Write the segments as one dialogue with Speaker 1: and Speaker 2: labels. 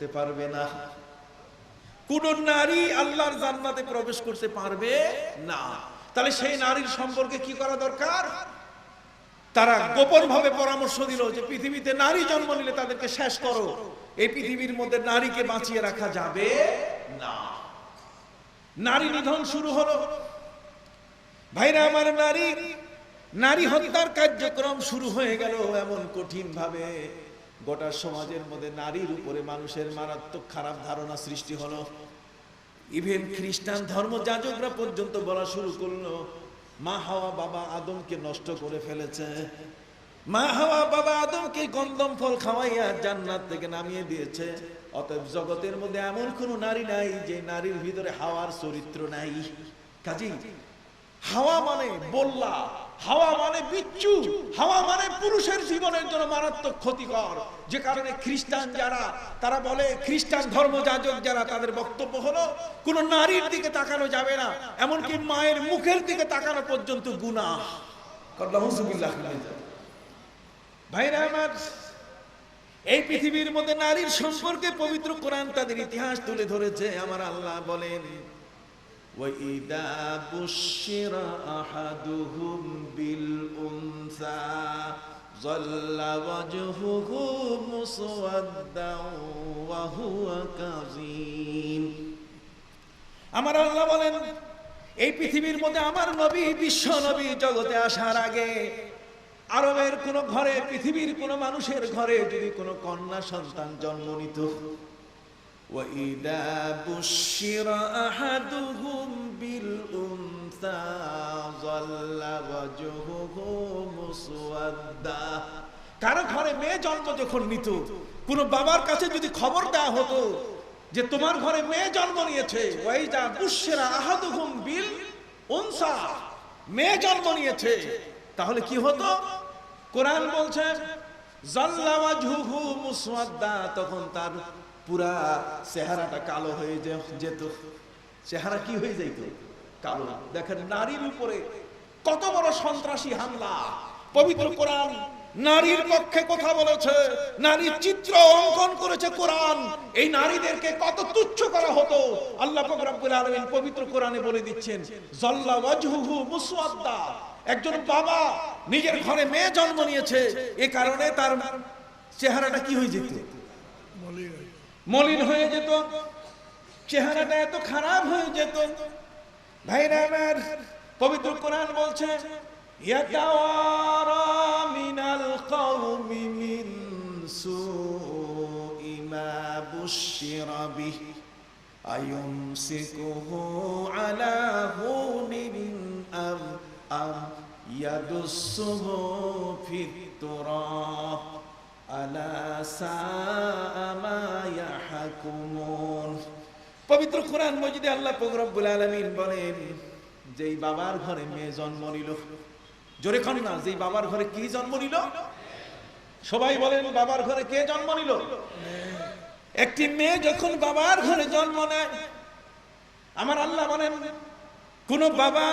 Speaker 1: করতে পারবে না। কোন নারী আল্লাহর জান্নাতে প্রবেশ করতে পারবে না। তাহলে সেই নারীর সম্পর্কে কি করা দরকার? তারা গোপন ভাবে পরামর্শ দিল যে পৃথিবীতে নারী জন্ম নিলে তাদেরকে শেষ করো, এই পৃথিবীর মধ্যে নারীকে বাঁচিয়ে রাখা যাবে না। নারী নিধন শুরু হলো। ভাইরা আমার, নারী হত্যার কার্যক্রম শুরু হয়ে গেল এমন কঠিন ভাবে, গোটা সমাজের মধ্যে নারীর উপরে মানুষের মারাত্মক খারাপ ধারণা সৃষ্টি হলো। ইভেন খ্রিস্টান ধর্মযাজকরা পর্যন্ত বলা শুরু করলো মা হাওয়া বাবা আদমকে নষ্ট করে ফেলেছে, মা হাওয়া বাবা আদমকে গন্ধম ফল খাওয়াইয়া জান্নাত থেকে নামিয়ে দিয়েছে। অতএব জগতের মধ্যে এমন কোন নারী নাই যে নারীর ভিতরে হাওয়ার চরিত্র নাই। কাজেই হাওয়া মানে বল্লা, হাওয়া মানে বিচ্ছু, হাওয়া মানে পুরুষের জীবনের জন্য মারাত্মক ক্ষতিকর। যে কারণে খ্রিস্টান যারা, তারা বলে, খ্রিস্টান ধর্মযাজক যারা, তাদের বক্তব্য হলো কোন নারীর দিকে তাকানো যাবে না, এমনকি মায়ের মুখের দিকে তাকানো পর্যন্ত গুনাহ। ভাইরা আমার, এই পৃথিবীর মধ্যে নারীর সম্পর্কে পবিত্র কোরআন তাদের ইতিহাস তুলে ধরেছে। আমার আল্লাহ বলেন, وَإِذَا بُشِّرَ أَحَدُهُمْ بِالْأُنثَى ظَلَّ وَجْهُهُ مُسْوَدًّا وَهُوَ كَظِيمٌ। আমার আল্লাহ বলেন, এই পৃথিবীর মধ্যে আমার নবী, বিশ্ব নবী জগতে আসার আগে আরবের কোন ঘরে, পৃথিবীর কোন মানুষের ঘরে যদি কোন কন্যা সন্তান জন্ম নিত, وَإِذَا بُشِّرَ أَحَدُهُمْ بِالْأُنثَى ظَلَّ وَجْهُهُ مُسْوَدًّا। কারো ঘরে মেয়ে জন্ম যখন নিত, কোন বাবার কাছে যদি খবর দেওয়া হতো যে তোমার ঘরে মেয়ে জন্ম নিয়েছে, وَإِذَا بُشِّرَ أَحَدُهُمْ بِالْأُنثَى, মেয়ে জন্ম নিয়েছে, তাহলে কি হতো? কোরআন বলছে ظَلَّ وَجْهُهُ مُسْوَدًّا, তখন তার পুরা চেহারাটা কালো হয়ে যেত। চেহারা কি হয়ে যাইত? কালো। দেখেন নারীর উপরে কত বড় সন্ত্রাসী হামলা। পবিত্র কোরআন নারীর পক্ষে কথা বলেছে, নারীর চিত্র অঙ্কন করেছে কোরআন। এই নারীদেরকে কত তুচ্ছ করা হতো আল্লাহ পাক রব্বুল আলামিন পবিত্র কোরআনে বলে দিচ্ছেন, যাল্লা ওয়াজহুহু মুসওয়াদ্দা। একজন বাবা নিজের ঘরে মেয়ে জন্ম নিয়েছে, এই কারণে তার চেহারাটা কি হয়ে যেত? মলিন হয়ে যেত, চেহারাটা এত খারাপ হয়ে যেত। ভাইরা আমার, পবিত্র কোরআন বলছে ইয়াতাওয়ারা মিনাল কওমি মিন সুই মা বুশিরা বিহি আয়ুমসিকুহু আলা হুনিন আম ইয়াদুসসুহু ফিত তুরাব আলা সাআ মা ইয়াহকুমুন। পবিত্র কোরআন মজিদে আল্লাহ পাক রব্বুল আলামিন বলেন, যেই বাবার ঘরে মেয়ে জন্ম নিল, জোরে কোন না, যেই বাবার ঘরে কি জন্ম নিল? সবাই বলেন, বাবার ঘরে কে জন্ম নিল? একটি মেয়ে যখন বাবার ঘরে জন্ম নেয়, আমার আল্লাহ বলেন, কোন বাবা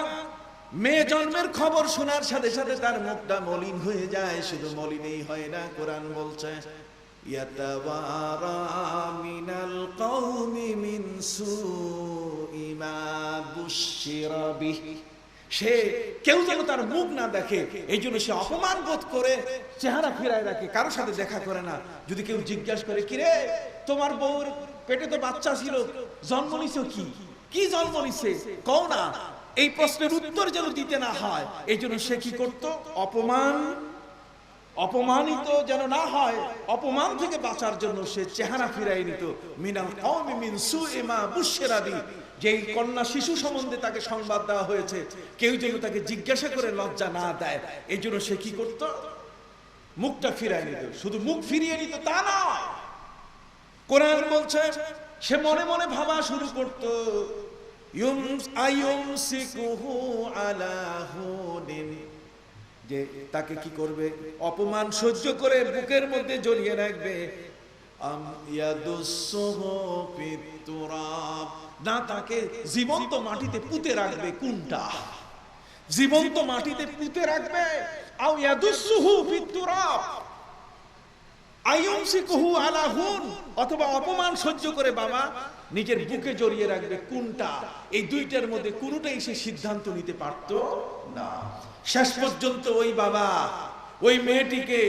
Speaker 1: মেয়ে জন্মের খবর শোনার সাথে সাথে তার মুখটা মলিন হয়ে যায়। শুধু মলিনই হয় না, কোরআন বলছে ইয়াতাওয়ারা মিনাল কওমি মিন সুই মা বুশিরা বিহি, সে কেউ যেন তার মুখ না দেখে, এই জন্য সে অপমান বোধ করে চেহারা ফিরায় রাখে, কারোর সাথে দেখা করে না। যদি কেউ জিজ্ঞাসা করে, কিরে তোমার বউর পেটে তো বাচ্চা ছিল, জন্ম নিছো কি জন্ম নিছে কও না, এই প্রশ্নের উত্তর যেন দিতে না হয়, এই জন্য সে কি করত? অপমানিত যেন না হয়, অপমান থেকে বাঁচার জন্য সে চেহারা ফিরাই নিত। মিনাল কওমি মিন সুই মা বুশিরা বিহি, যেই কন্যা শিশু সম্বন্ধে তাকে সংবাদ দেওয়া হয়েছে, কেউ যেন তাকে জিজ্ঞাসা করে লজ্জা না দেয়, এই জন্য সে কি করত? মুখটা ফিরাই নিত। শুধু মুখ ফিরিয়ে নিত তা নয়, কোরআন বলছে সে মনে মনে ভাবা শুরু করত, আয়ুমসিকুহু আলা হুনিন, যে তাকে কি করবে? অপমান সহ্য করে বুকের মধ্যে জড়িয়ে রাখবে। আম ইয়াদুসসুহু ফিত তুরাব, না তাকে জীবন্ত মাটিতে পুঁতে রাখবে। কোনটা? জীবন্ত মাটিতে পুঁতে রাখবে। আও ইয়াদুসসুহু ফিত তুরাব, আইয়ুমসিকুহু আলা হুন, অথবা অপমান সহ্য করে বাবা নিজের বুকে জড়িয়ে রাখবে। কোনটা? এই দুইটার মধ্যে কোনটাই সে সিদ্ধান্ত নিতে পারতো না। শেষ পর্যন্ত ওই বাবা ওই মেয়েটিকে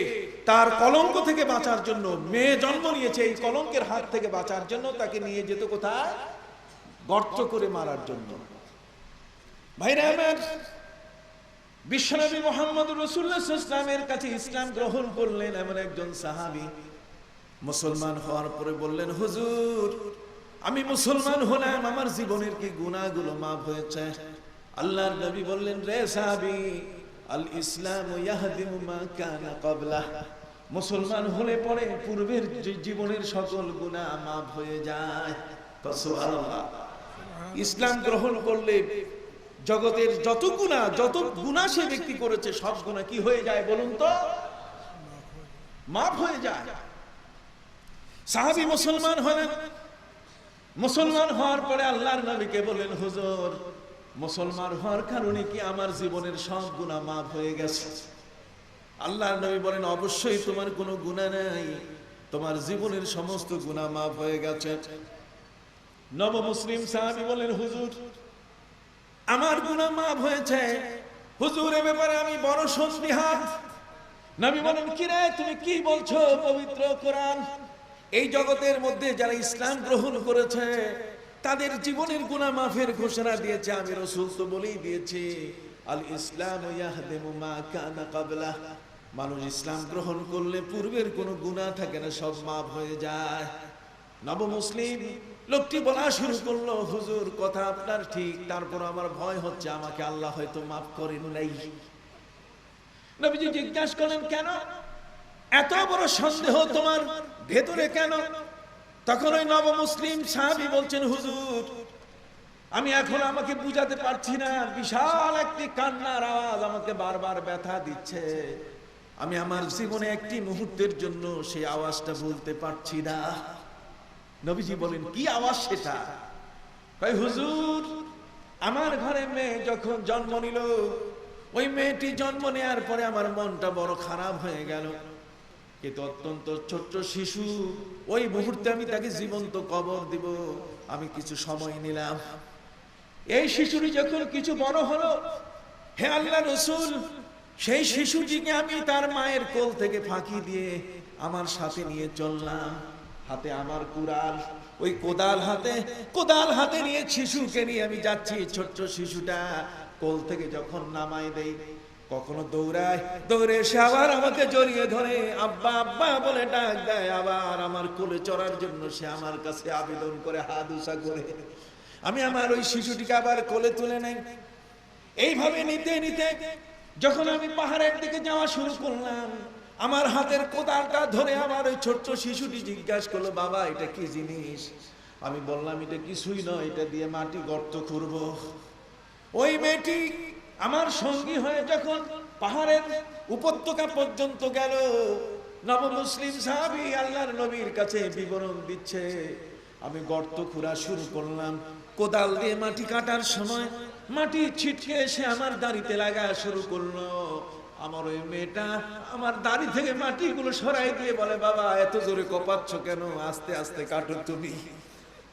Speaker 1: তার কলঙ্ক থেকে বাঁচার জন্য, মেয়ে জন্ম নিয়েছে এই কলঙ্কের হাত থেকে বাঁচার জন্য, তাকে নিয়ে যেত কোথায়? গর্ত করে মারার জন্য। ভাইরা আমার, বিশ্বনবী মুহাম্মদ রাসূলুল্লাহ সাল্লাল্লাহু আলাইহি ওয়াসাল্লামের কাছে ইসলাম গ্রহণ করলেন এমন একজন সাহাবী। মুসলমান হওয়ার পরে বললেন, হুজুর আমি মুসলমান হলাম, আমার জীবনের কি গুনাহগুলো মাফ হয়েছে? আল্লাহর নবী বললেন, রে সাহাবী, আল ইসলাম ইয়াহদিমু মা কানা ক্বাবলাহ, মুসলমান হলে পরে পূর্বের জীবনের সকল গুনাহ মাফ হয়ে যায়। সুবহানাল্লাহ। ইসলাম গ্রহণ করলে জগতের যত গুনাহ সে ব্যক্তি করেছে সব গুনাহ কি হয়ে যায় বলুন তো? মাফ হয়ে যায়। সাহাবী মুসলমান হলেন। মুসলমান হওয়ার পরে আল্লাহর নবীকে বললেন, হুজুর মুসলমান হওয়ার কারণে কি আমার জীবনের সব গুনাহ মাফ হয়ে গেছে? আল্লাহর নবী বলেন, অবশ্যই তোমার কোনো গুনাহ নাই, তোমার জীবনের সমস্ত গুনাহ মাফ হয়ে গেছে। নব মুসলিম সাহাবী বলেন, হুজুর আমার গুনাহ মাফ হয়েছে, হুজুর এ ব্যাপারে আমি বড় সন্দিহান। নবী বলেন, কি রে তুমি কি বলছো? পবিত্র কোরআন এই জগতের মধ্যে যারা ইসলাম গ্রহণ করেছে তাদের জীবনের গুনাহ মাফের ঘোষণা দিয়েছে। আমি রাসূল তো বলেই দিয়েছি, আল ইসলাম ইয়াহদিমু মা কানা ক্বাবলাহ, মানুষ ইসলাম গ্রহণ করলে পূর্বের কোনো গুনাহ থাকে না, সব মাফ হয়ে যায়। নব মুসলিম লোকটি বলা শুরু করলো, হুজুর কথা আপনার ঠিক, তারপর আমার ভয় হচ্ছে আমাকে আল্লাহ হয়তো মাফ করেন নাই। নবীজি জিজ্ঞাসা করলেন, কেন এত বড় সন্দেহ তোমার ভেতরে কেন? তখন ওই নব মুসলিম সাহাবী বলছেন, হুজুর আমি এখন আমাকে বুঝাতে পারছি না, বিশাল একটি কান্নার আওয়াজ আমাকে বারবার ব্যথা দিচ্ছে, আমি আমার জীবনে একটি মুহূর্তের জন্য সেই আওয়াজটা বলতে পারছি না। নবীজি বলেন, কি আওয়াজ সেটা? কয়, হুজুর আমার ঘরে মেয়ে যখন জন্ম নিল, ওই মেয়েটি জন্ম নেওয়ার পরে আমার মনটা বড় খারাপ হয়ে গেল, কিন্তু অত্যন্ত ছোট্ট শিশু, ওই মুহূর্তে আমি তাকে জীবন্ত কবর দিব, আমি কিছু সময় নিলাম। এই শিশুটি যখন কিছু বড় হলো, হে আল্লাহর রাসূল, সেই শিশুটিকে আমি তার মায়ের কোল থেকে ফাঁকি দিয়ে আমার সাথে নিয়ে চললাম। হাতে আমার কুড়াল, ওই কোদাল হাতে নিয়ে শিশুকে নিয়ে আমি যাচ্ছি। ছোট্ট শিশুটা কোল থেকে যখন নামাই দেই, কখনো দৌড়ে এসে আবার আমাকে জড়িয়ে ধরে আব্বা আব্বা বলে ডাক দেয়, আবার আমার কোলে চড়ার জন্য সে আমার কাছে আবেদন করে, হাত উঁচা করে। আমি আমার ওই শিশুটিকে আবার কোলে তুলে নেই। এইভাবে নিতে নিতে যখন আমি পাহাড়ের দিকে যাওয়া শুরু করলাম, আমার হাতের কোদালটা ধরে আমার ওই ছোট্ট শিশুটি জিজ্ঞাসা করলো, বাবা এটা কি জিনিস? আমি বললাম, এটা কিছুই নয়, এটা দিয়ে মাটি গর্ত খুঁড়ব। ওই মেয়েটি আমার সঙ্গী হয়ে যখন পাহাড়ের উপত্যকা পর্যন্ত গেল, নব মুসলিম সাহাবী আল্লাহর নবীর কাছে বিবরণ দিচ্ছে, আমি গর্ত খুঁড়া শুরু করলাম। কোদাল দিয়ে মাটি কাটার সময় মাটি ছিটকে এসে আমার দাড়িতে লাগা শুরু করলো। আমার ওই মেয়েটা আমার দাড়ি থেকে মাটিগুলো সরাই দিয়ে বলে, বাবা এত জোরে কপাচ্ছ কেন? আস্তে আস্তে কাটো তুমি।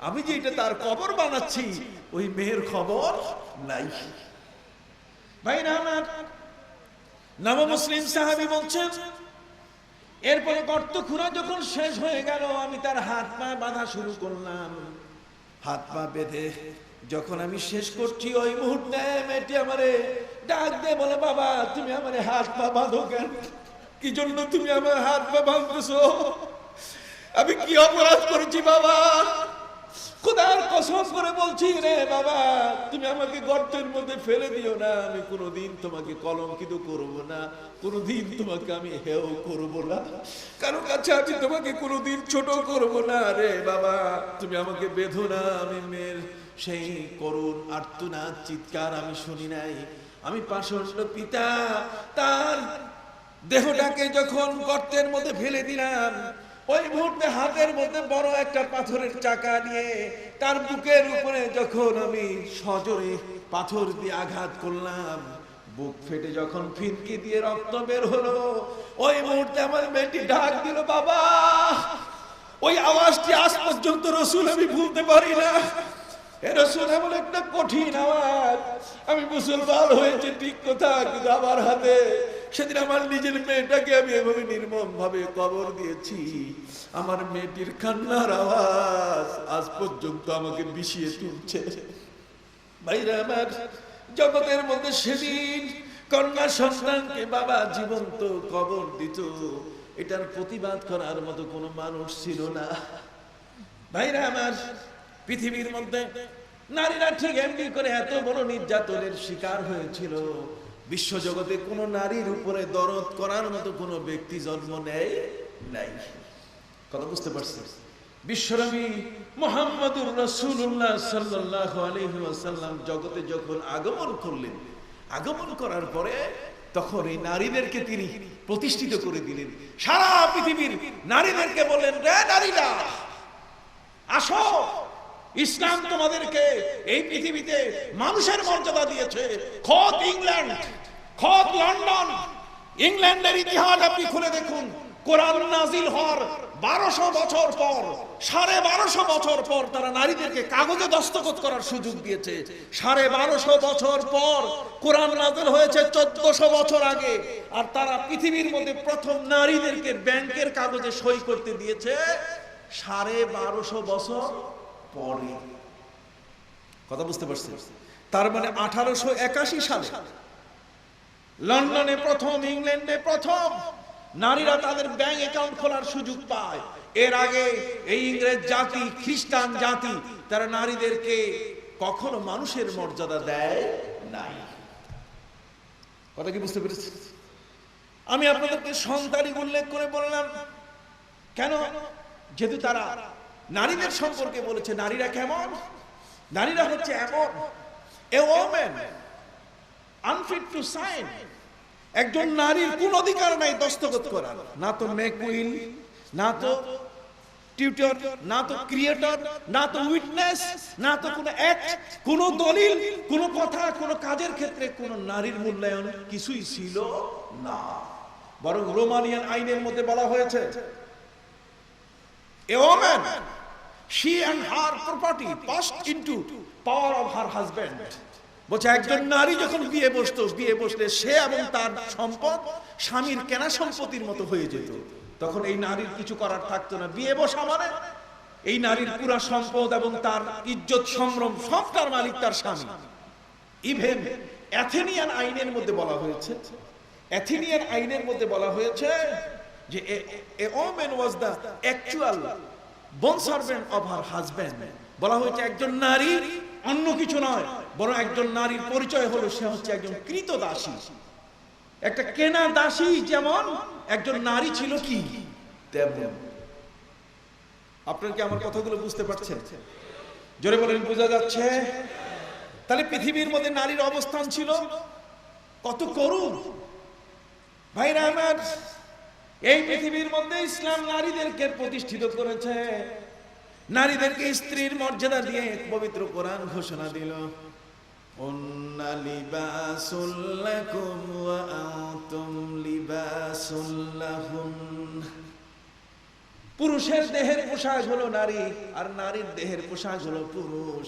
Speaker 1: আমি যে এটা তার কবর বানাচ্ছি, ওই মেয়ের খবর নাই। ভাইরা আমার, নব মুসলিম সাহাবী বলছেন, এরপরে গর্ত খুঁড়া যখন শেষ হয়ে গেল, আমি তার হাত পা বাঁধা শুরু করলাম। হাত পা বেঁধে যখন আমি শেষ করছি, ওই মুহূর্তে মেয়েটি আমারে ডাক দিয়ে বলে, বাবা তুমি আমারে হাত পা বাঁধো কেন? কি জন্য তুমি আমার হাত পা বাঁধতেছো? আমি কি অপরাধ করেছি বাবা? খোদার কসম করে বলছি রে বাবা, তুমি আমাকে গর্তের মধ্যে ফেলে দিও না। আমি কোনোদিন তোমাকে কলঙ্কিত করব না, কোনোদিন তোমাকে আমি হেয় করব না, কারো কাছে আমি তোমাকে কোনোদিন ছোট করব না রে বাবা, তুমি আমাকে বেঁধো না। আমি মেয়ের সেই করুণ আর্তনাদ চিৎকার আমি শুনি নাই। আমি পাষণ্ড পিতা তার দেহটাকে যখন গর্তের মধ্যে ফেলে দিলাম, ওই মুহূর্তে হাতের মধ্যে বড় একটা পাথরের চাকা নিয়ে তার বুকের উপরে যখন আমি সজোরে পাথর দিয়ে আঘাত করলাম, বুক ফেটে যখন ফিনকি দিয়ে রক্ত বের হলো, ওই মুহূর্তে আমার মেয়েটি ডাক দিল, বাবা। ওই আওয়াজটি আজ পর্যন্ত রসুল আমি ভুলতে পারি না। এ রসুল এমন একটা কঠিন আওয়াজ। আমি মুসলমান হয়েছে ঠিক কথা, কিন্তু আমার হাতে সেদিন আমার নিজের মেয়েটাকে আমি এভাবে নির্মম ভাবে কবর দিয়েছি। আমার মেয়েটির কান্নার আওয়াজ আজ পর্যন্ত আমাকে বিষিয়ে তুলছে। ভাইরা আমার, জগতের মধ্যে সেদিন কন্যা সন্তানকে বাবা জীবন্ত কবর দিত, এটার প্রতিবাদ করার মতো কোনো মানুষ ছিল না। ভাইরা আমার, পৃথিবীর মধ্যে নারীরা ঠিক এমনি করে এত বড় নির্যাতনের শিকার হয়েছিল, বিশ্বজগতে কোনো নারীর উপরে দরদ করার মতো কোনো ব্যক্তি জন্ম নেয় নাই। কথা বুঝতে পারছেন? বিশ্বনবী মুহাম্মদুর রাসূলুল্লাহ সাল্লাল্লাহু আলাইহি ওয়াসাল্লাম জগতে যখন আগমন করলেন, আগমন করার পরে তখন এই নারীদেরকে তিনি প্রতিষ্ঠিত করে দিলেন। সারা পৃথিবীর নারীদেরকে বললেন, রে নারীরা আসো, ইসলাম তোমাদেরকে এই পৃথিবীতে মানুষের মর্যাদা দিয়েছে। খোদ ইংল্যান্ড, খোদ লন্ডন, ইংল্যান্ডের ইতিহাস আপনি খুলে দেখুন। কোরআন নাজিল হওয়ার 1200 বছর পর, 1250 বছর পর তারা নারীদেরকে কাগজে দস্তখত করার সুযোগ দিয়েছে। 1250 বছর পর কোরআন নাজিল হয়েছে 1400 বছর আগে, আর তারা পৃথিবীর মধ্যে প্রথম নারীদেরকে ব্যাংকের কাগজে সই করতে দিয়েছে 1250 বছর পরে। কথা বুঝতে পারছেন? তার মানে 1881 সালে লন্ডনে প্রথম, ইংল্যান্ডে প্রথম নারীরা তাদের ব্যাংক অ্যাকাউন্ট খোলার সুযোগ পায়। এর আগে এই ইংরেজ জাতি, খ্রিস্টান জাতি, তারা নারীদেরকে কখনো মানুষের মর্যাদা দেয় নাই। কথা কি বুঝতে পেরেছেন? আমি আপনাদেরকে সন্তানী উল্লেখ করে বললাম কেন? যেহেতু তারা নারীদের সম্পর্কে বলেছে, নারীরা কেমন? নারীরা হচ্ছে এমন, a woman unfit to sign. একজন নারীর কোন অধিকার নাই দস্তখত করার, না তো মেকুইল, না তো টিউটর, না তো ক্রিয়েটর, না তো উইটনেস, না তো কোনো অ্যাক্ট, কোনো দলিল, কোনো কথা, কোনো কাজের ক্ষেত্রে কোনো নারীর মূল্যায়ন কিছুই ছিল না। বরং রোমানিয়ান আইনের মধ্যে বলা হয়েছে, a woman, she and her property passed into power of her husband. বলছে একজন নারী যখন বিয়ে বসতো, বিয়ে বসলে সে এবং তার সম্পদ স্বামীর কেনা সম্পত্তির মতো হয়ে যেত। তখন এই নারীর কিছু করার থাকতো না। বিয়ে বসা মানে এই নারীর পুরা সম্পদ এবং তার ইজ্জত সম্ভ্রম সবটার মালিক তার স্বামী। ইভেন অ্যাথেনিয়ান আইনের মধ্যে বলা হয়েছে, অ্যাথেনিয়ান আইনের মধ্যে বলা হয়েছে যে a woman was the actual bond servant of her husband. বলা হয়েছে একজন নারী অন্য কিছু নয়, বরং একজন নারীর পরিচয় হলো সে হচ্ছে একজন কৃতদাসী, একটা কেনা দাসী। যেমন একজন নারী ছিল কি তেমন। আপনারা কি আমার কথাগুলো বুঝতে পারছেন? জোরে বলেন, বোঝা যাচ্ছে? তাহলে পৃথিবীর মধ্যে নারীর অবস্থান ছিল কত করুণ। ভাইরা আমার, এই পৃথিবীর মধ্যে ইসলাম নারীদেরকে প্রতিষ্ঠিত করেছে, নারীদেরকে স্ত্রীর মর্যাদা দিয়ে পবিত্র কোরআন ঘোষণা দিল, উন্না লিবাসুল লাকুম ওয়া আনতুম লিবাসুল লাহুন। পুরুষের দেহের পোশাক হলো নারী, আর নারীর দেহের পোশাক হলো পুরুষ।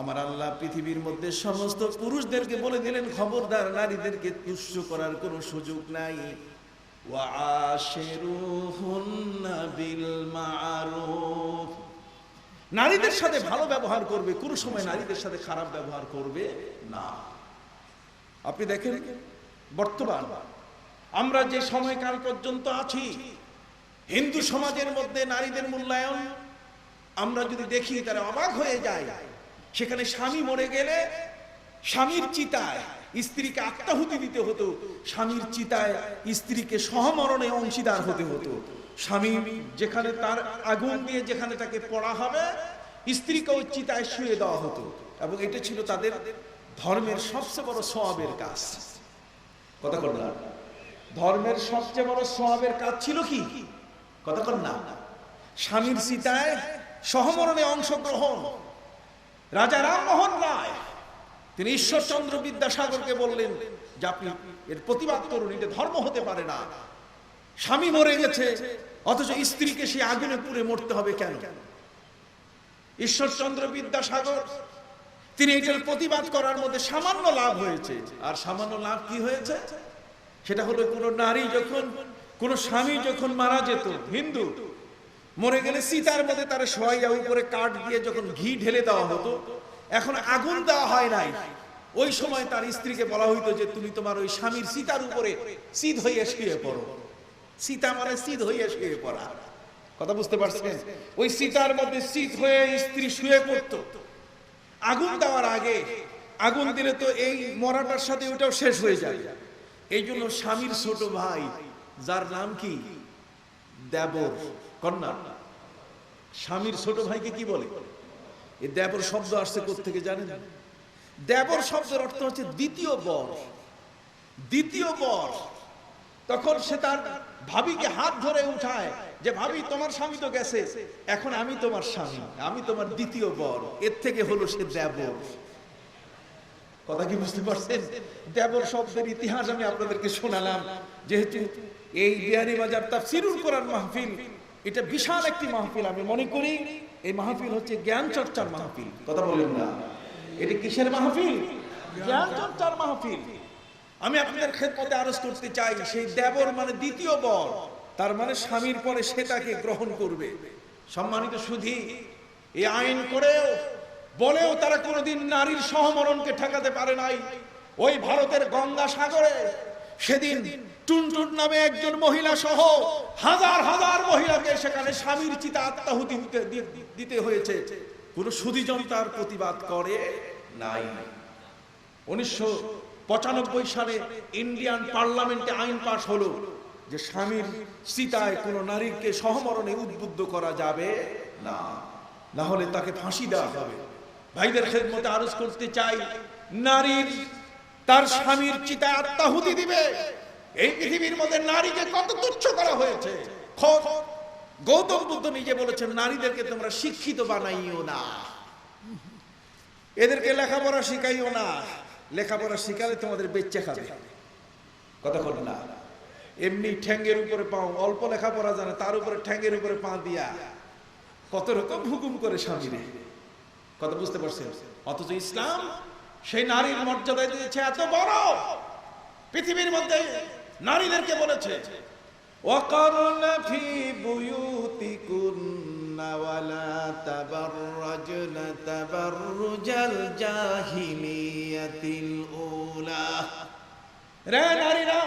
Speaker 1: আমার আল্লাহ পৃথিবীর মধ্যে সমস্ত পুরুষদেরকে বলে দিলেন, খবরদার, নারীদেরকে তুচ্ছ করার কোনো সুযোগ নাই। ওয়াশিরুহুন্না বিল মারুফ, নারীদের সাথে ভালো ব্যবহার করবে, কোনো সময় নারীদের সাথে খারাপ ব্যবহার করবে না। আপনি দেখেন বর্তমান আমরা যে সময়কাল পর্যন্ত আছি, হিন্দু সমাজের মধ্যে নারীদের মূল্যায়ন আমরা যদি দেখি তারা অবাক হয়ে যায়। সেখানে স্বামী মরে গেলে স্বামীর চিতায় স্ত্রীকে আত্মাহুতি দিতে হতো, স্বামীর চিতায় স্ত্রীকে সহমরণে অংশীদার হতে হতো। স্বামী যেখানে তার আগুন দিয়ে যেখানে তাকে পড়া হবে, স্ত্রীকে ওই চিতায় শুয়ে দেওয়া হতো। এবং এটা ছিল তাদের ধর্মের সবচেয়ে বড় সওয়াবের কাজ। কথা কর না, ধর্মের সবচেয়ে বড় সওয়াবের কাজ ছিল কি? কথা কর না, স্বামীর চিতায় সহমরণে অংশগ্রহণ। রাজা রামমোহন রায় তিনি ঈশ্বরচন্দ্র বিদ্যাসাগরকে বললেন যে আপনি এর প্রতিবাদ করুন, এটা ধর্ম হতে পারে না। স্বামী মরে গেছে অথচ স্ত্রীকে সে আগুনে পুড়ে মরতে হবে কেন? ঈশ্বরচন্দ্র বিদ্যাসাগর তিনি এটার প্রতিবাদ করার মধ্যে সামান্য লাভ হয়েছে। আর সামান্য লাভ কি হয়েছে? সেটা হলো কোন নারী যখন, কোন স্বামী যখন মারা যেত, হিন্দু মরে গেলে সীতার মধ্যে তার শোয়াইয়া উপরে কাঠ দিয়ে যখন ঘি ঢেলে দেওয়া হতো, এখন আগুন দেওয়া হয় নাই, ওই সময় তার স্ত্রীকে বলা হইতো যে তুমি তোমার ওই স্বামীর সীতার উপরে সিধ হয়ে শুয়ে পড়ো। সীতা মানে সিধ হয়ে শুয়ে পড়া, কথা বুঝতে পারছেন? ওই সীতার মধ্যে সিধ হয়ে স্ত্রী শুয়ে পড়তো। আগুন দেওয়ার আগে, আগুন দিলে তো এই মরাটার সাথে ওটাও শেষ হয়ে যায়। এই জন্য স্বামীর ছোট ভাই, যার নাম কি দেবর, কন্যা, স্বামীর ছোট ভাইকে কি বলে? এই দেবর শব্দ আসছে কোত্থেকে জানেন? দেবর শব্দের অর্থ হচ্ছে দ্বিতীয় বর। দ্বিতীয় বর। তখন সে তার ভাবিকে হাত ধরে উঠায় যে ভাবি তোমার স্বামী তো গেছে, এখন আমি তোমার স্বামী, আমি তোমার দ্বিতীয় বর। এর থেকে হলো সে দেবর। কথা কি বুঝতে পারছেন? দেবর শব্দের ইতিহাস আমি আপনাদেরকে শোনালাম, যেহেতু এই বিহারীবাজার তাফসীরুল কোরআন মাহফিল এটা বিশাল একটি মাহফিল। আমি মনে করি এই মাহফিল হচ্ছে জ্ঞান চর্চার মাহফিল। কথা বলেন না, এটা কিসের মাহফিল? জ্ঞান চর্চার মাহফিল। আমি আপনাদের খেদমতে আরজ করতে চাই, সেই দেবর মানে দ্বিতীয় বর, তার মানে স্বামীর পরে সে তাকে গ্রহণ করবে। সম্মানিত সুধী, এই আইন করেও বলেও তারা কোনোদিন নারীর সহমরণকে ঠেকাতে পারে নাই। ওই ভারতের গঙ্গা সাগরে সেদিন টুনটুন নামে একজন মহিলা সহ হাজার হাজার মহিলাকে সেখানে স্বামীর চিতা আত্মাহুতি দিতে হয়েছে। কোন সুধীজন তার প্রতিবাদ করে নাই। 1995 সালে ইন্ডিয়ান পার্লামেন্টে আইন পাস হলো যে স্বামীর চিতায় কোন নারীকে সহমরণে উদ্বুদ্ধ করা যাবে না, না হলে তাকে ফাঁসি দেওয়া হবে। ভাইদের খেদমতে আরজ করতে চাই, নারীর তার স্বামীর চিতায় আত্মাহুতি দিবে। এই পৃথিবীর মধ্যে নারীকে কত তুচ্ছ করা হয়েছে। গৌতম বুদ্ধ নিজে বলেছেন, নারীদেরকে তোমরা শিক্ষিত বানাইও না, এদেরকে লেখাপড়া শিখাইও না, লেখাপড়া শিখালে তোমাদের বেচ্চা খাবে। কথা বল না, এমনি ঠ্যাঙ্গের উপরে পাও, অল্প লেখাপড়া জানে তার উপরে ঠ্যাঙ্গের উপরে পা দিয়া কত রকম হুকুম করে স্বামীরে। কথা বুঝতে পারছেন? অথচ ইসলাম সেই নারীর মর্যাদা দিয়েছে এত বড়, পৃথিবীর মধ্যে নারীদেরকে বলেছে ওয়াকারনা ফি বুয়ুতিকুন্না ওয়ালা তাবাররাজনা তাবাররুজাল জাহিলিয়াতিল উলা। রে নারীরা,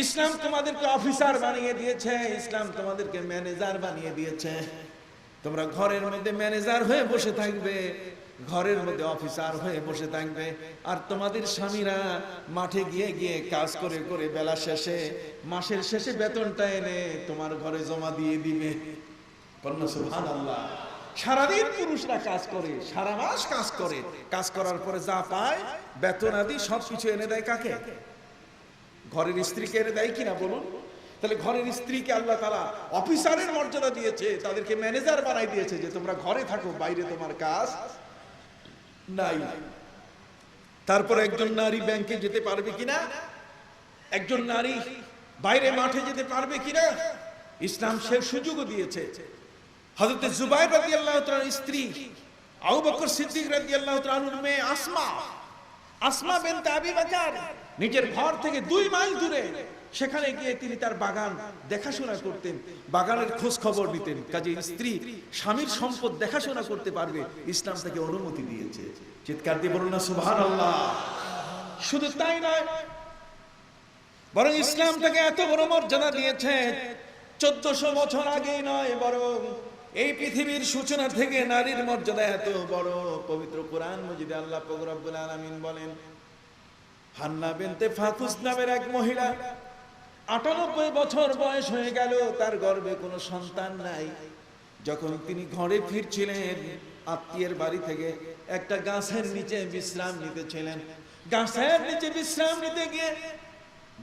Speaker 1: ইসলাম তোমাদেরকে অফিসার বানিয়ে দিয়েছে, ইসলাম তোমাদেরকে ম্যানেজার বানিয়ে দিয়েছে। তোমরা ঘরের মধ্যে ম্যানেজার হয়ে বসে থাকবে, ঘরের মধ্যে অফিসার হয়ে বসে থাকবে, আর তোমাদের স্বামীরা মাঠে গিয়ে গিয়ে কাজ করে করে বেলা শেষে মাসের শেষে বেতনটা এনে তোমার ঘরে জমা দিয়ে দিবে। সুবহানাল্লাহ। সারাদিন পুরুষরা কাজ করে, সারা মাস কাজ করে, কাজ করার পরে যা পায় বেতন আদি সবকিছু এনে দেয় কাকে? ঘরের স্ত্রীকে এনে দেয় কিনা বলুন? তাহলে ঘরের স্ত্রীকে আল্লাহ তাআলা অফিসারের মর্যাদা দিয়েছে, তাদেরকে ম্যানেজার বানাই দিয়েছে যে তোমরা ঘরে থাকো, বাইরে তোমার কাজ নাই। তারপর একজন নারী ব্যাংকে যেতে পারবে কিনা, একজন নারী বাইরে মাঠে যেতে পারবে কিনা, ইসলাম সে সুযোগও দিয়েছে। হযরত জুবাইর রাদিয়াল্লাহু তাআলার স্ত্রী আবু বকর সিদ্দিক রাদিয়াল্লাহু তাআলার মেয়ে আসমা বিনতে আবি বকর নিজের ঘর থেকে 2 মাইল দূরে সেখানে গিয়ে তিনি তার বাগান দেখাশোনা করতেন, বাগানের খোঁজ খবর নিতেন। কাজে স্ত্রী স্বামীর সম্পদ দেখাশোনা করতে পারবে, ইসলাম তাকে অনুমতি দিয়েছে। চিৎকার দিয়ে বলুন না সুবহানাল্লাহ। শুধু তাই নয়, বরং ইসলাম তাকে এত বড় মর্যাদা দিয়েছে, 1400 বছর আগেই নয়, বরং এই পৃথিবীর সূচনা থেকে নারীর মর্যাদা এত বড়। পবিত্র কোরআন মাজিদে আল্লাহ পাক রব্বুল আলামিন বলেন, হান্না বিনতে ফাকুস নামের এক মহিলা 98 বছর বয়স হয়ে গেল, তার গর্ভে কোনো সন্তান নাই। যখন তিনি ঘরে ফিরছিলেন আত্মীয়ের বাড়ি থেকে, একটা গাছের নিচে বিশ্রাম নিতেছিলেন। গাছের নিচে বিশ্রাম নিতে গিয়ে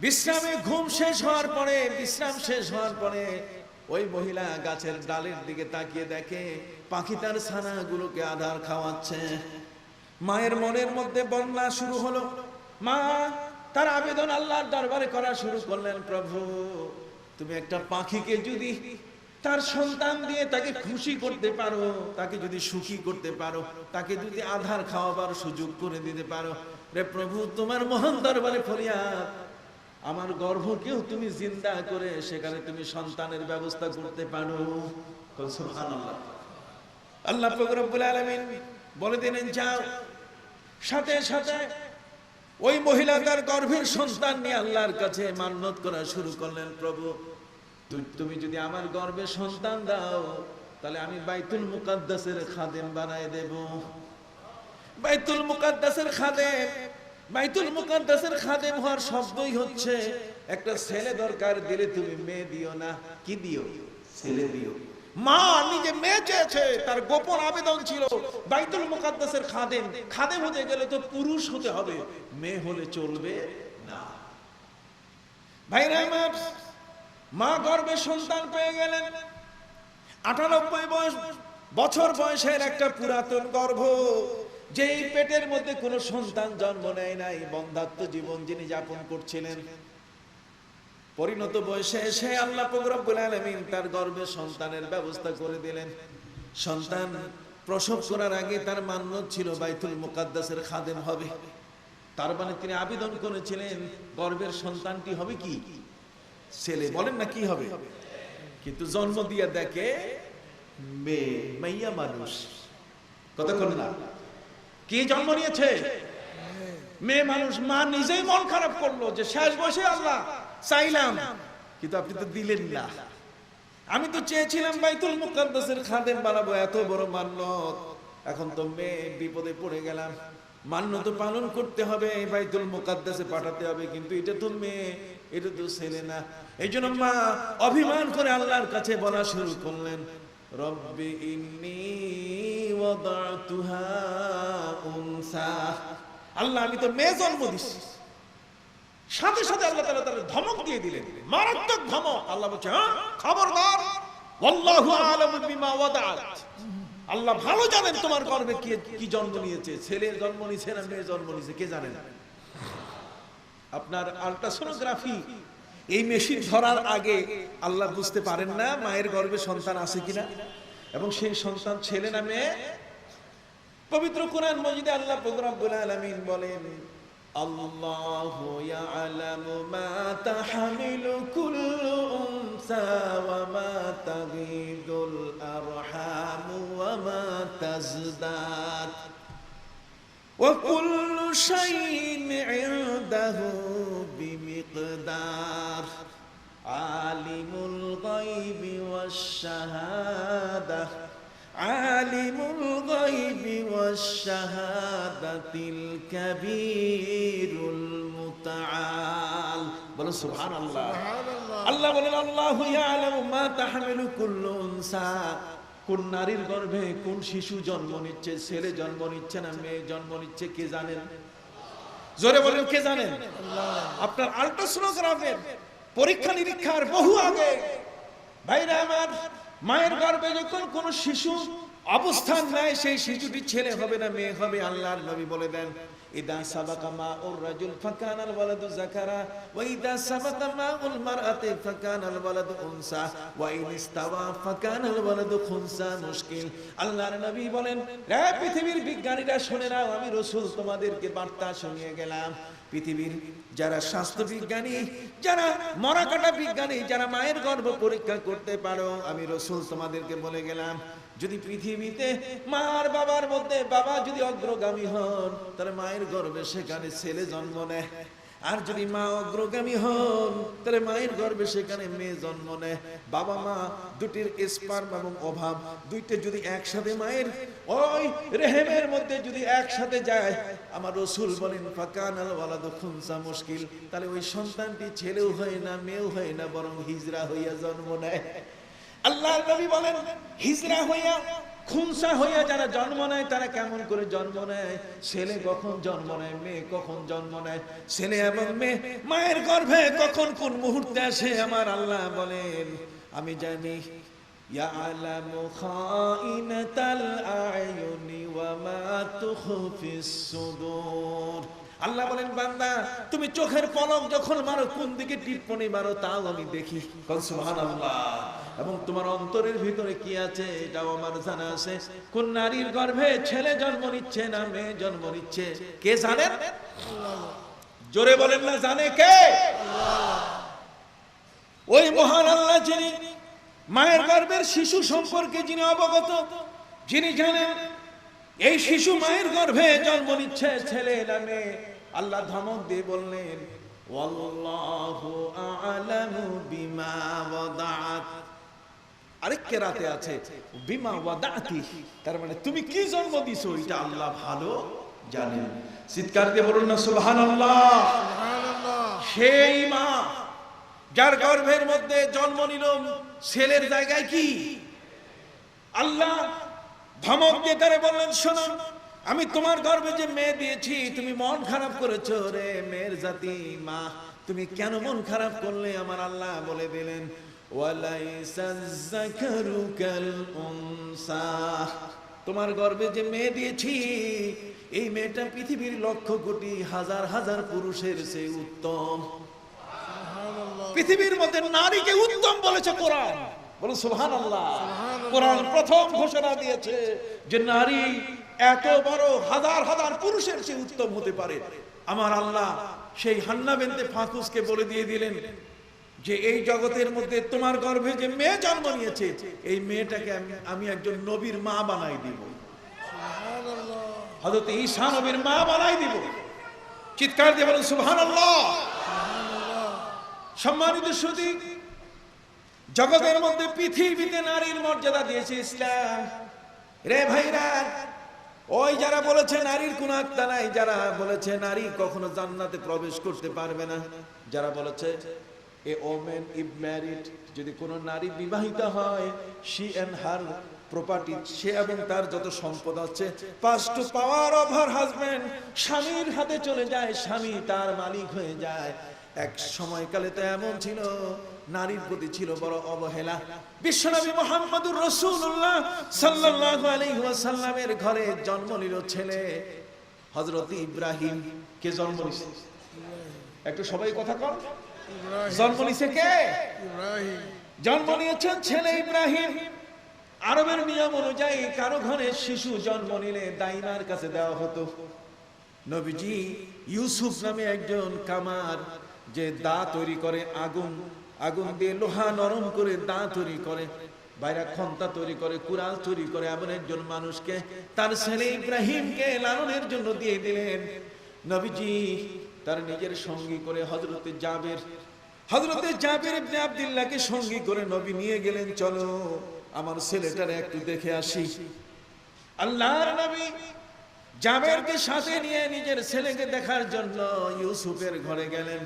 Speaker 1: বিশ্রামে ঘুম শেষ হওয়ার পরে, বিশ্রাম শেষ হওয়ার পরে ওই মহিলা গাছের ডালের দিকে তাকিয়ে দেখে পাখি তার ছানাগুলোকে আধার খাওয়াচ্ছে। মায়ের মনের মধ্যে বন্যা শুরু হলো। মা তার আবেদন আল্লাহর দরবারে করা শুরু করলেন, প্রভু তুমি একটা পাখিকে যদি তার সন্তান দিয়ে তাকে খুশি করতে পারো, তাকে যদি সুখী করতে পারো, তাকে যদি আধার খাওয়াবার সুযোগ করে দিতে পারো, রে প্রভু তোমার মহান দরবারে ফরিয়াদ, আমার গর্ভকেও তুমি জিন্দা করে সেখানে তুমি সন্তানের ব্যবস্থা করতে পারো। সুবহানাল্লাহ। আল্লাহ পাক রব্বুল আলামিন বলে দিলেন যাও। সাথে সাথে ওই মহিলা তার গর্ভের সন্তান নিয়ে আল্লাহর কাছে মান্নত করা শুরু করলেন, প্রভু তুমি যদি আমার গর্ভে সন্তান দাও তাহলে আমি বাইতুল মুকাদ্দাসের খাদেম বানায় দেব। বাইতুল মুকাদ্দাসের খাদেম, বাইতুল মুকাদ্দাসের খাদেম হওয়ার শব্দই হচ্ছে একটা ছেলে দরকার, দিলে তুমি মেয়ে দিও না, কি দিও? ছেলে দিও। মা নিজে মেয়ে চেয়েছে, তার গোপন আবেদন ছিল বাইতুল মুকাদ্দাসের খাদেম। খাদেম হতে গেলে তো পুরুষ হতে হবে, মেয়ে হলে চলবে না। ভাইরা আমার, মা গর্ভে সন্তান পেয়ে গেলেন। 98 বছর বয়সের একটা পুরাতন গর্ভ, যেই পেটের মধ্যে কোনো সন্তান জন্ম নেয় নাই, বন্ধ্যাত্ব জীবন যিনি যাপন করছিলেন, পরিণত বয়সে এসে আল্লাহ পাক রব্বুল আলামিন তার গর্ভে সন্তানের ব্যবস্থা করে দিলেন। সন্তান প্রসব করার আগে তার মান্যত ছিল বাইতুল মুকাদ্দাসের খাদেম হবে। তার মানে তিনি আবেদন করেছিলেন গর্ভের সন্তানটি হবে কি? ছেলে। বলেন না কি হবে? কিন্তু জন্ম দিয়ে দেখে মেয়ে, মাইয়া মানুষ। কথা বলেন না, কি জন্ম নিয়েছে? মেয়ে মানুষ। মা নিজেই মন খারাপ করলো যে শেষ বয়সে আল্লাহ চাইলাম, কিন্তু আপনি তো দিলেন না। আমি তো চেয়েছিলাম বাইতুল মুকাদ্দাসের খাদেম বানাবো, এত বড় মান্যত, এখন তো মেয়ে বিপদে পড়ে গেলাম। মান্যত পালন করতে হবে, বাইতুল মুকাদ্দাসে পাঠাতে হবে, কিন্তু এটা তো মেয়ে, এটা তো ছেলে না। এই জন্য মা অভিমান করে আল্লাহর কাছে বলা শুরু করলেন, রব্বি ইন্নী ওয়াদাতুহা উনসা। আল্লাহ আমি তো মেয়ে জন্ম দিছি। সাথে সাথে আল্লাহ তাআলা তার ধমক দিয়ে দিলেন, মারাত্মক ধমক। আল্লাহ বলছে, হ্যাঁ খবরদার, আল্লাহু আ'লামু বিমা ওয়াদাআত। আল্লাহ ভালো জানেন তোমার গর্ভে কি জন্ম নিয়েছে, ছেলের জন্ম নিয়েছে না মেয়ে জন্ম নিয়েছে, কে জানেন? আপনার আল্ট্রাসোনোগ্রাফি এই মেশিন ধরার আগে আল্লাহ বুঝতে পারেন না মায়ের গর্ভে সন্তান আছে কিনা, এবং সেই সন্তান ছেলে না মেয়ে। পবিত্র কোরআন মাজিদে আল্লাহ পাক রব্বুল আলামিন বলেন, আল্লাহু ইয়ালামু মা তাহমিলু কুল্লু উনসা ওয়া মা তাগীদুল আরহামু ওয়া মা তাজদাদ ওয়া কুল্লু শাইইন ইনদাহু বিমিকদার আলিমুল গায়বি ওয়াশ শাহাদাহ আলিমুল গায়বি ওয়াশ শাহাদাতিল কাবীরুল মুতাআল। বলো সুবহানাল্লাহ। আল্লাহ বলেন, আল্লাহু ইয়ালামু মা তাহমিলু কুল্লু উনসা। কোন নারীর গর্ভে কোন শিশু জন্ম নিচ্ছে, ছেলে জন্ম নিচ্ছে না মেয়ে জন্ম নিচ্ছে, কে জানেন? জোরে বলেন, কে জানেন? আপনার আল্ট্রাসোনোগ্রাফের পরীক্ষা নিরীক্ষার বহু আগে ভাইরা আমার, মায়ের গর্ভে যখন কোন শিশু অবস্থান নেয়, সেই শিশুটি ছেলে হবে না মেয়ে হবে, আল্লাহর নবী বলে দেন, ইদা সাবাকা মাউর রাজুল ফাকানাল ওয়ালাদু যাকারা ওয়া ইদা সাবাকা মাউল মারআতি ফাকানাল ওয়ালাদু উনসা ওয়া ইন ইস্তাওয়া ফাকানাল ওয়ালাদু খুনসা মুশকিল। আল্লাহর নবী বলেন, হে পৃথিবীর বিজ্ঞানীরা শুনে নাও, আমি রাসূল তোমাদেরকে বার্তা শুনিয়ে গেলাম। পৃথিবীর যারা স্বাস্থ্য বিজ্ঞানী, যারা মরাকাটা বিজ্ঞানী, যারা মায়ের গর্ভ পরীক্ষা করতে পারো, আমি রাসূল তোমাদেরকে বলে গেলাম, যদি পৃথিবীতে মা আর বাবার মধ্যে বাবা যদি অগ্রগামী হন, তাহলে মায়ের গর্ভে সেখানে ছেলে জন্ম নেয়। আর যদি মা অগ্রগামী হন, তাহলে মায়ের গর্ভে সেখানে মেয়ে জন্ম নেয়। বাবা মা দুটির স্পার্ম এবং অভাব দুইটা যদি একসাথে মায়ের ওই রেহেমের মধ্যে যদি একসাথে যায়, আমার রাসূল বলেন ফাকানাল ওয়ালাদু খুনসা মুশকিল, তাহলে ওই সন্তানটি ছেলেও হয় না মেয়েও হয় না, বরং হিজরা হইয়া জন্ম নেয়। আল্লাহর নবী বলেন, হিজরা হইয়া খুনসা হইয়া যারা জন্ম নেয়, তারা কেমন করে জন্ম নেয়? ছেলে কখন জন্ম নেয়, মেয়ে কখন জন্ম নেয়, ছেলে এবং মেয়ে মায়ের গর্ভে কখন কোন মুহূর্তে আসে, আমার আল্লাহ বলেন আমি জানি। ইয়ালামু খাইনাতাল আয়ুনি ওয়া মা তুখফিস সুদূর। আল্লাহ বলেন বান্দা তুমি চোখের পলক যখন মারো কোন দিকে টিপ্পনি মারো তাও আমি দেখি। সুবহানাল্লাহ। এবং তোমার অন্তরের ভিতরে কি আছে এটাও আমার জানা আছে। কোন নারীর গর্ভে ছেলে জন্ম নিচ্ছে না মেয়ে জন্ম নিচ্ছে কে জানেন? জোরে বলেন না জানে কে? ওই মহান আল্লাহ যিনি মায়ের গর্ভের শিশু সম্পর্কে যিনি অবগত, যিনি জানেন এই শিশু মায়ের গর্ভে জন্ম নিচ্ছে ছেলে না মেয়ে। আল্লাহ ধমক দিয়ে বললেন ওয়াল্লাহু আ'লামু বিমা ওয়াদাআত। আরেক কেরাতে আছে বিমা ওয়াদাতি, তার মানে তুমি কি জন্ম দিছো এটা আল্লাহ ভালো জানেন। চিৎকার দিয়ে বলুন না সুবহানাল্লাহ। সুবহানাল্লাহ। সেই মা যার গর্ভের মধ্যে জন্ম নিল ছেলের জায়গায় কি আল্লাহ ধমক দিয়ে তারে বললেন শোনো আমি তোমার গর্ভে যে মেয়ে দিয়েছি তুমি মন খারাপ করেছো রে মেয়ের জাতি মা, তুমি কেন মন খারাপ করলে? আমার আল্লাহ বলে দিলেন ওয়ালাইসা যাকারু কাল উনসা, তোমার গর্ভে যে মেয়ে দিয়েছি এই মেয়েটা পৃথিবীর লক্ষ কোটি হাজার হাজার পুরুষের চেয়ে উত্তম। পৃথিবীর মধ্যে নারীকে উত্তম বলেছে কোরআন। বলুন সুবহানাল্লাহ। কোরআন প্রথম ঘোষণা দিয়েছে যে নারী এত বড় হাজার হাজার পুরুষের চেয়ে উত্তম হতে পারে। আমার আল্লাহ সেই হান্না বিনতে ফাকুসকে বলে দিয়ে দিলেন যে এই জগতের মধ্যে তোমার গর্ভে যে মেয়ে জন্ম নিয়েছে এই মেয়েটাকে আমি একজন নবীর মা বানাই দিব। সুবহানাল্লাহ। হযরত ঈসা নবীর মা বানাই দিব। চিৎকার দিয়ে বলুন সুবহানাল্লাহ। সম্মানিত সুধী, জগতের মধ্যে পৃথিবীতে নারীর মর্যাদা দিয়েছে ইসলাম। রে ভাইরা, ওই যারা বলেছে নারীর কোনো আত্মা নাই, যারা বলেছে নারী কখনো জান্নাতে প্রবেশ করতে পারবে না, যারা বলেছে এ ওমেন ইফ ম্যারিড, যদি কোনো নারী বিবাহিত হয় শি এন্ড হার প্রপার্টি, সে এবং তার যত সম্পদ আছে pass to power of her husband, স্বামীর হাতে চলে যায়, স্বামী তার মালিক হয়ে যায়। এক সময়কালে তো এমন ছিল নারীর প্রতি ছিল বড় অবহেলা। বিশ্বনবী মুহাম্মদুর রাসূলুল্লাহ সাল্লাল্লাহু আলাইহি ওয়াসাল্লামের ঘরে জন্ম নিল ছেলে হযরত ইব্রাহিম। কে জন্ম নিছে? একটু সবাই কথা কর। জন্ম নিছে কে? ইব্রাহিম। জন্ম নিয়েছেন ছেলে ইব্রাহিম। আরবের নিয়ম অনুযায়ী কারো ঘরে শিশু জন্ম নিলে দাইমার কাছে দেওয়া হতো। নবীজি ইউসুফ নামে একজন কামার, যে দা তৈরি করে, আগুন দিয়ে লোহা নরম করে দা তৈরি করে, বাইরা খন্তা তৈরি করে, কুড়াল তৈরি করে, এমন একজন মানুষকে তার ছেলে ইব্রাহিমকে লালনের জন্য দিয়ে দিলেন। নবীজি তার নিজের সঙ্গী করে হযরতে জাবের ইবনে আব্দুল্লাহকে সঙ্গী করে নবী নিয়ে গেলেন, চলো আমার ছেলেটারে একটু দেখে আসি। আল্লাহর নবী জাবেরকে সাথে নিয়ে নিজের ছেলেকে দেখার জন্য ইউসুফের ঘরে গেলেন।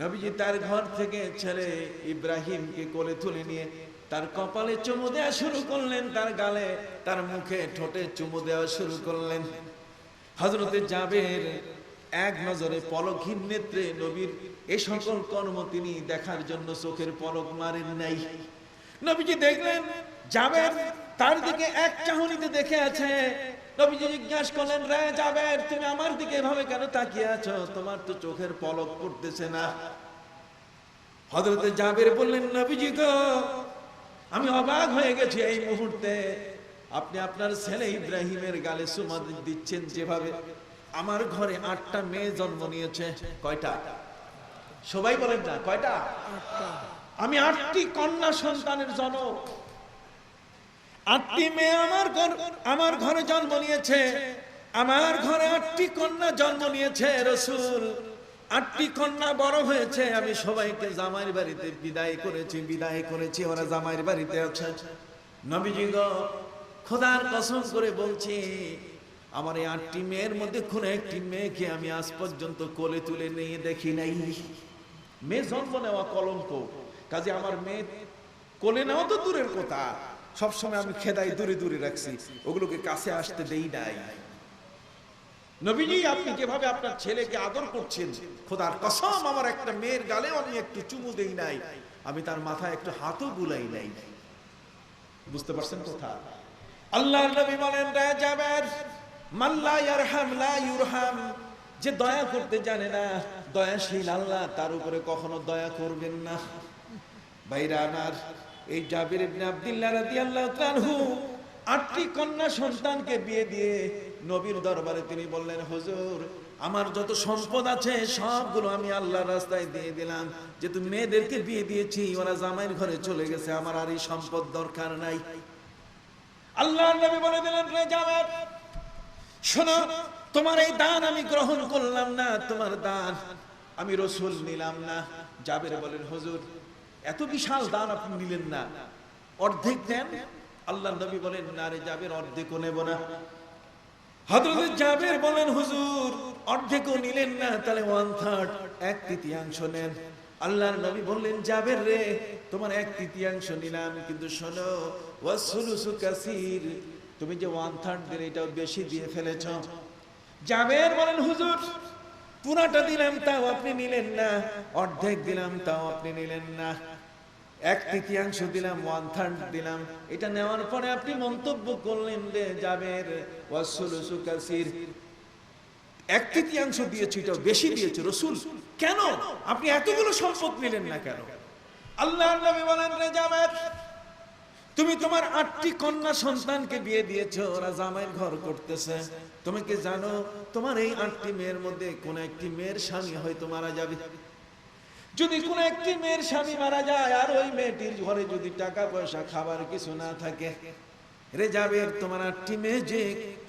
Speaker 1: নবীজি তার ঘর থেকে ছেলে ইব্রাহিমকে কোলে তুলে নিয়ে তার কপালে চুমু দেওয়া শুরু করলেন, তার গালে, তার মুখে, ঠোঁটে চুমু দেওয়া শুরু করলেন। হযরতে জাবের এক নজরে পলকহীন নেত্রে নবীর এই সকল কর্ম তিনি দেখার জন্য চোখের পলক মারেন নাই। নবীজি দেখলেন জাবের তার দিকে এক চাহনিতে দেখে আছে। নবীজি জিজ্ঞাসা করলেন, রে জাবের, তুমি আমার দিকে এভাবে কেন তাকিয়ে আছো? তোমার তো চোখের পলক পড়তেছে না। হযরতে জাবের বললেন, নবীজি গো, আমি অবাক হয়ে গেছি এই মুহূর্তে। আপনি আপনার ছেলে ইব্রাহিমের গালে চুমা দিচ্ছেন যেভাবে। আমার ঘরে 8টা মেয়ে জন্ম নিয়েছে। কয়টা? সবাই বলেন না, কয়টা? 8টা। আমি 8টি কন্যা সন্তানের জনক। 8টি মেয়ে আমার ঘরে জন্ম নিয়েছে। আমার ঘরে 8টি কন্যা জন্ম নিয়েছে রাসূল। 8টি কন্যা বড় হয়েছে। আমি সবাইকে জামাইয়ের বাড়িতে বিদায় করেছি, ওরা জামাইয়ের বাড়িতে আছে। নবীজি গো, খোদার কসম করে বলছি, আমার এই 8টি মেয়ের মধ্যে কোনো একটি মেয়েকে আমি আজ পর্যন্ত কোলে তুলে নিয়ে দেখি নাই। মেয়ে জন্ম নেওয়া কলঙ্ক, কাজে আমার মেয়ে কোলে নেওয়া তো দূরের কথা, সবসময় আমি খেদাই দূরে দূরে রাখছি, ওগুলোকে কাছে আসতে দেই নাই। নবীজি, আপনি যেভাবে আপনার ছেলেকে আদর করছেন, খোদার কসম আমার একটা মেয়ের গালে আমি একটু চুমু দেই নাই, আমি তার মাথায় একটু হাতও বুলাই নাই। বুঝতে পারছেন কথা? আল্লাহর নবী বলেন, রে জাবের, মাল্লা ইয়ারহাম লা ইউরহাম, যে দয়া করতে জানে না, দয়াশীল আল্লাহ তার উপরে কখনো দয়া করবেন না। ভাইরা আমার, এই জাবির ইবনে আব্দুল্লাহ রাদিয়াল্লাহু তাআলা আনহু 8টি কন্যা সন্তানকে বিয়ে দিয়ে নবীর দরবারে তিনি বললেন, হুজুর আমার যত সম্পদ আছে সবগুলো আমি আল্লাহর রাস্তায় দিয়ে দিলাম, যে তুমি মেয়েদেরকে বিয়ে দিয়েছি ওরা জামাইয়ের ঘরে চলে গেছে, আমার আর এই সম্পদ দরকার নাই। আল্লাহর নবী বলে দিলেন, রে জাবের শোনো, তোমার এই দান আমি গ্রহণ করলাম না, তোমার দান আমি রাসূল নিলাম না। জাবের বলেন, হুজুর এত বিশাল দান আপনি নিলেন না, অর্ধেক দেন। আল্লাহর নবী বলেন, না রে জাবের, অর্ধেকও নেব না। হযরত জাবের বলেন, হুজুর অর্ধেকও নিলেন না, তাহলে 1/3, 1/3 নেন। আল্লাহর নবী বললেন, জাবের রে তোমার 1/3 নিলাম, কিন্তু শোনো ওয়াসুলুসু কাসীর, তুমি যে 1/3 দিলে এটাও বেশি দিয়ে ফেলেছ। জাবের বলেন, হুজুর পুরাটা দিলাম তাও আপনি নিলেন না, অর্ধেক দিলাম তাও আপনি নিলেন না, 1/3 দিলাম, 1/3 দিলাম। এটা নেওয়ার পরে আপনি মন্তব্য করলেন রে জাবের, ওয়াসুলুসু কাসীর, 1/3 দিয়েছি এটাও বেশি দিয়েছে রাসূল, কেন আপনি এতগুলো সম্পদ নিলেন না কেন? আল্লাহর নবী বলেন, রে জাবের তুমি তোমার 8টি কন্যা সন্তানকে বিয়ে দিয়েছো, ওরা জামাইয়ের ঘর করতেছে, তুমি কি জানো তোমার এই 8টি মেয়ের মধ্যে কোন একটি মেয়ের স্বামী হয়তো মারা যাবে। যদি কোন একটি মেয়ের স্বামী মারা যায় আর ওই মেয়েটির ঘরে যদি টাকা পয়সা খাবার কিছু না থাকে, রে জাবের তোমার 8টি মেয়ে যে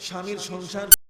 Speaker 1: স্বামীর সংসার